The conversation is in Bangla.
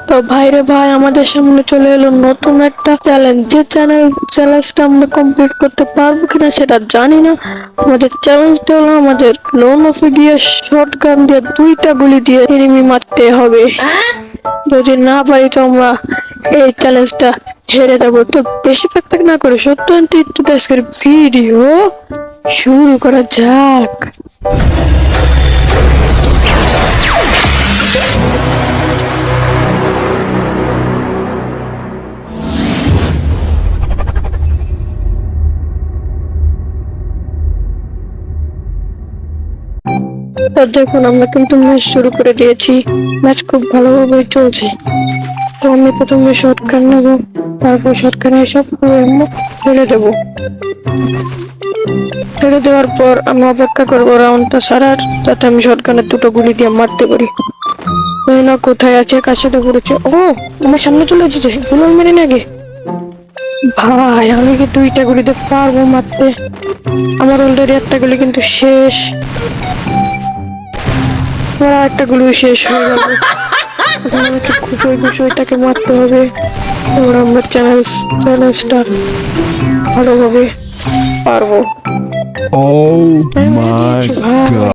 তো ভাইরে ভাই, আমাদের সামনে চলে এলো নতুন একটা চ্যালেঞ্জ। যে চ্যালেঞ্জটা আমরা কমপ্লিট করতে পারবো কিনা সেটা জানি না। আমাদের চ্যালেঞ্জটা হলো আমাদের ক্লোনোফিডিয়া শটগান দিয়ে 2টা গুলি দিয়ে এনিমি মারতে হবে। যদি না পারি তো আমরা এই চ্যালেঞ্জটা হেরে যাবো। তো বেশি প্যাকপ্যাক না করে সত্যি একটু আজকের ভিডিও শুরু করা যাক। তো দেখুন, আমরা কিন্তু ম্যাচ শুরু করে দিয়েছি। ম্যাচ খুব ভালোভাবেই চলছে। তো আমি প্রথমে শর্টকাট নেব, তারপর শর্টকাটে সব ফেলে দেবো। ফেলে দেওয়ার পর আমি অপেক্ষা করবো রাউন্ডটা সারার, যাতে আমি শর্টকাটের 2টো গুলি দিয়ে মারতে পারি। না কোথায় আছে, কার সাথে পড়েছে? ও, আমার সামনে চলে এসেছে। গুলো মেরে নাকি ভাই, আমি কি 2টা গুলিতে পারবো মারতে? আমার অলরেডি একটা গুলি কিন্তু শেষ। আমার একটা গুলি শেষ হয়ে গেল। আমাকে খুশোই তাকে মারতে হবে। এবার আমরা চ্যালেঞ্জটা ভালোভাবে পারবো। Oh my God.